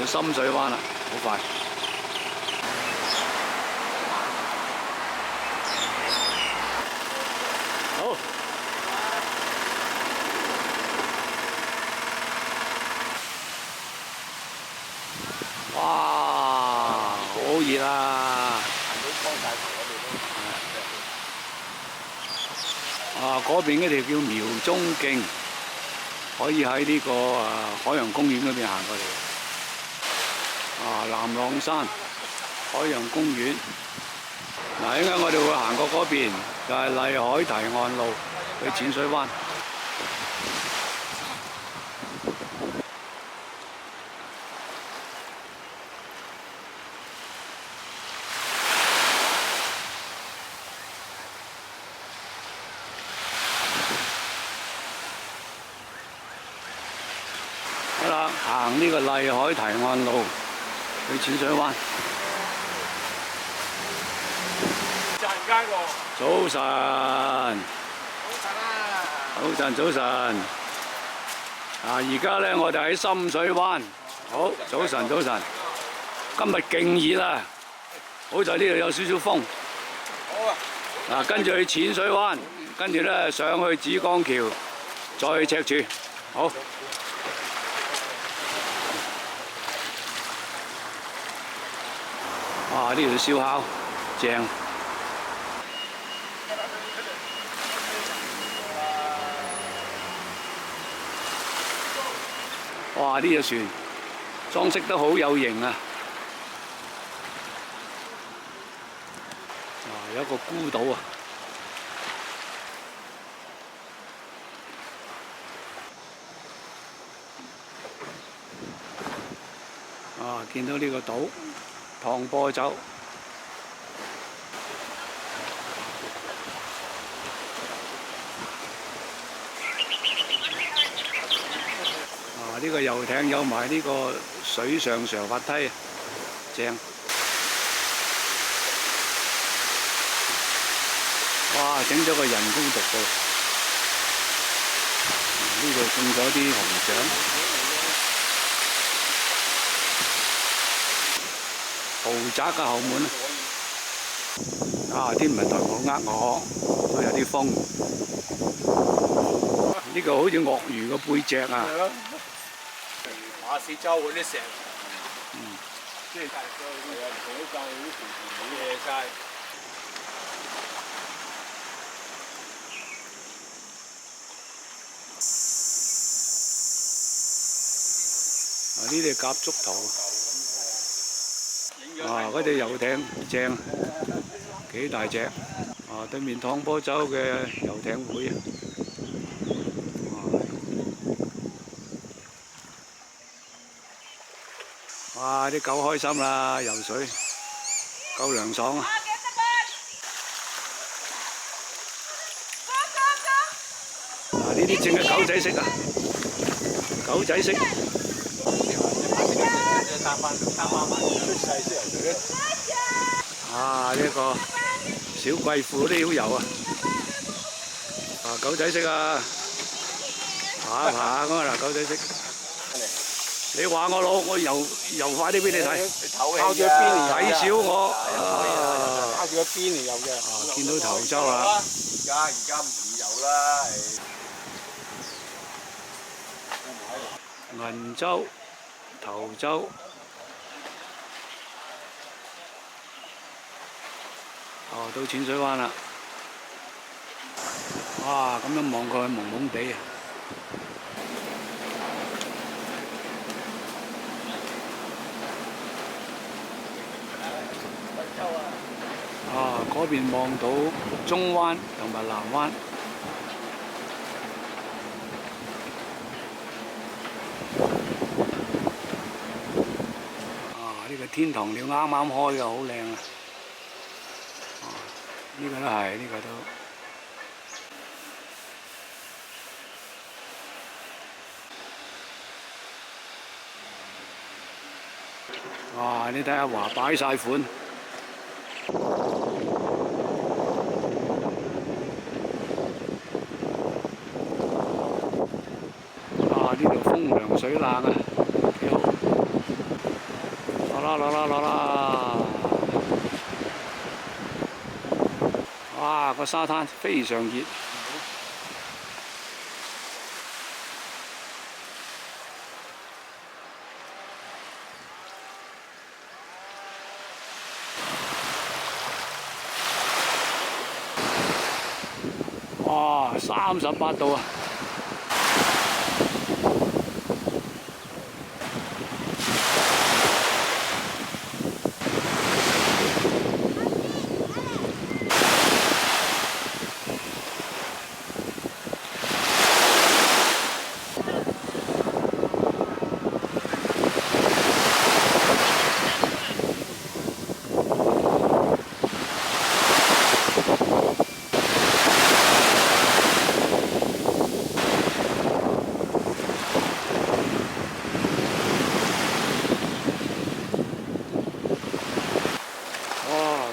深水灣啦，好快。好。哇！好熱啊！啊，嗰邊嗰條叫苗中徑，可以喺呢個海洋公園嗰邊行過嚟。啊，南朗山海洋公園。嗱，應該我哋會行過嗰邊，就係麗海堤岸路去淺水灣。好啦，行呢個麗海堤岸路去淺水灣。早晨。早晨。啊，而家咧我哋喺深水灣。好，早晨。今日勁熱啊！好在呢度有少少風。好啊。嗱，跟住去淺水灣，跟住咧上去紫江橋，再去赤柱。好。哇！呢度燒烤正。哇！呢隻船裝飾得好有型啊！啊，有一個孤島啊！啊，見到呢個島，唐坡洲。呢個遊艇有埋呢個水上上滑梯，正！哇，整咗個人工獨步，呢度種咗啲紅掌，豪宅嘅後門啊！天文台冇呃我，都有啲風。呢個好似鱷魚個背脊啊！馬屎洲嗰啲石，即係係啊，同啲教會啲船冇嘢晒。啊！呢啲係夾竹桃，啊！嗰隻遊艇正，幾大隻。啊！對面唐坡洲嘅遊艇會啊！哇！啲狗開心啦，游水，夠涼爽啊！嗱，呢啲正係狗仔式啊，狗仔式。啊！呢個小貴婦都好游啊！啊，狗仔式啊，爬一爬咁啊嗱，狗仔式。你話我攞，我游快啲俾你睇。靠住個邊嚟睇少我。靠住個邊嚟游嘅。啊，見到頭洲啦。而家唔游啦。銀洲、頭洲。哦，到淺水灣啦。哇！咁樣望過去蒙蒙地啊！啊！嗰邊望到中灣同埋南灣。啊！呢個天堂鳥啱啱開嘅，好靚啊！啊！呢個都係，呢個都。哇！你睇下華擺晒款。呢度風涼水冷啊，幾好。啦落啦落啦！哇！個沙灘非常熱。哇！38度啊！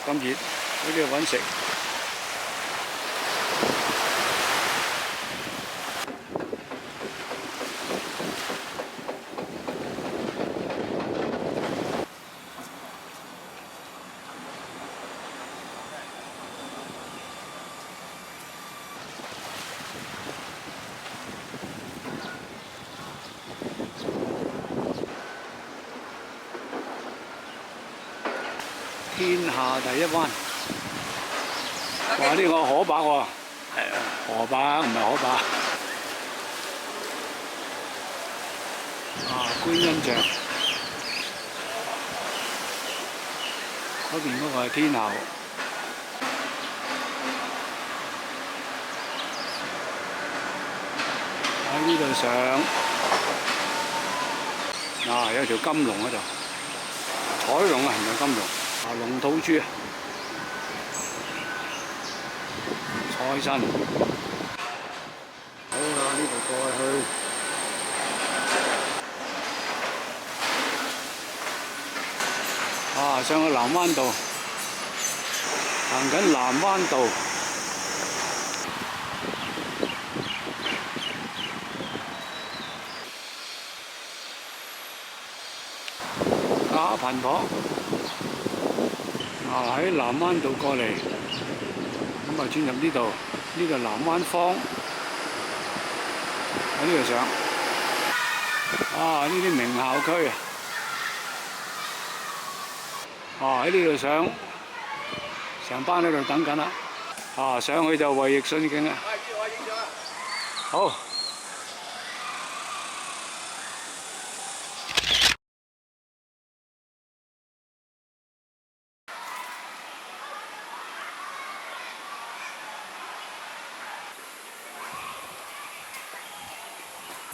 咁熱，喺呢度揾食。天下第一灣，哇！呢個河伯喎，河伯唔係河伯。觀音像，嗰邊嗰個係天后。喺呢度上，有條金龍喺度，彩龍啊，唔係金龍。龍吐珠啊，財神，好啦，呢度過去，上去南灣道，行緊南灣道，家貧婆。喺南灣道過嚟，咁啊轉入呢度，呢個南灣坊，喺呢度上。呢啲名校區啊！喺呢度上，成班喺度等緊啦。上去就衛奕信徑啦。好。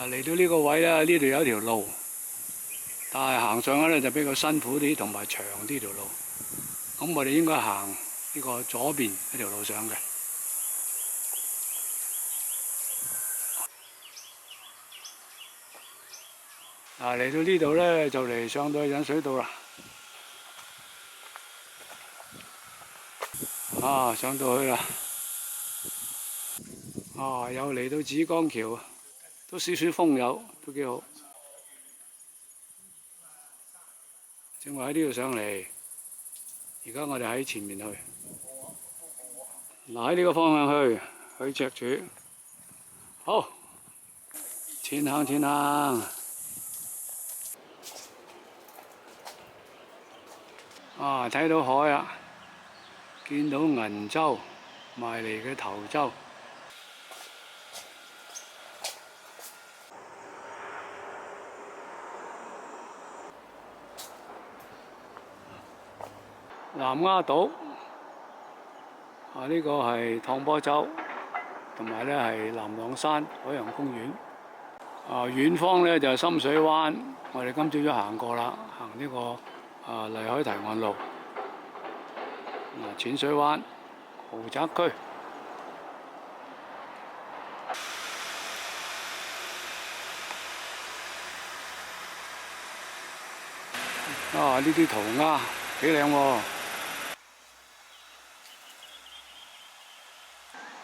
嚟到呢個位咧，呢度有一條路，但係行上去咧就比較辛苦啲，同埋長啲條路。咁我哋應該行呢個左邊一條路上嘅。嚟到呢度咧，就嚟上到引水道啦。上到去啦。又嚟到紫江橋。都少少風有，都幾好。正話喺呢度上嚟，而家我哋喺前面去。喺呢個方向去赤柱。好，前行前行。睇到海啊，見到銀洲埋嚟嘅頭洲。南丫島，呢個係趟坡洲，同埋咧係南朗山海洋公園。遠方咧就係深水灣，我哋今朝早行過啦，行呢個麗海堤岸路。淺水灣豪宅區。呢啲塗鴉幾靚喎！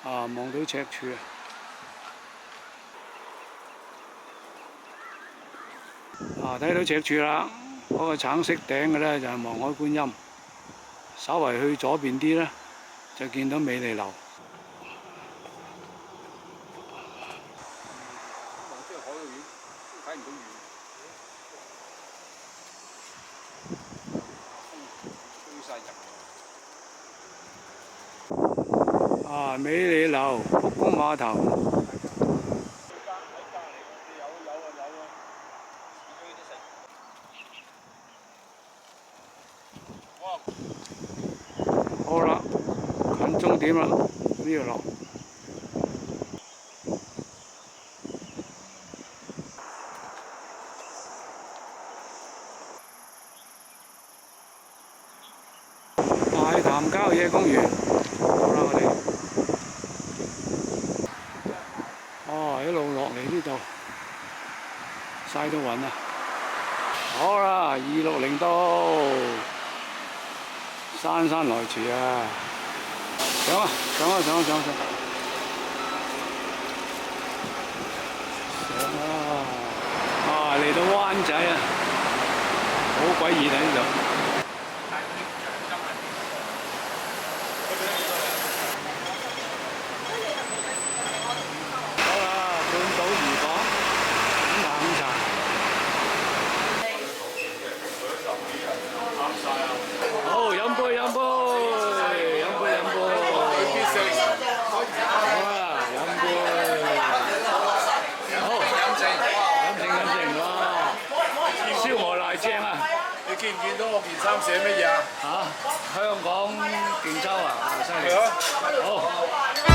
望到赤柱睇到赤柱啦！嗰個橙色頂嘅咧就係望海觀音，稍為去左邊啲咧就見到美利樓。啊，美利樓、卜公碼頭。好啦，近終點啦，呢條路。大潭郊野公園，好啦，我哋一路落嚟呢度，曬到暈啦。好啦，260度，姍姍來遲啊！上啊！上啊！上啊！上啊！上啊！啊，嚟到灣仔啊，好鬼熱啊呢度。好，飲杯飲杯，飲杯飲杯。好啦，飲杯。好，飲剩哇！燒鵝瀨正啊！你見唔見到我件衫寫乜嘢啊？香港勁州啊，犀利！好。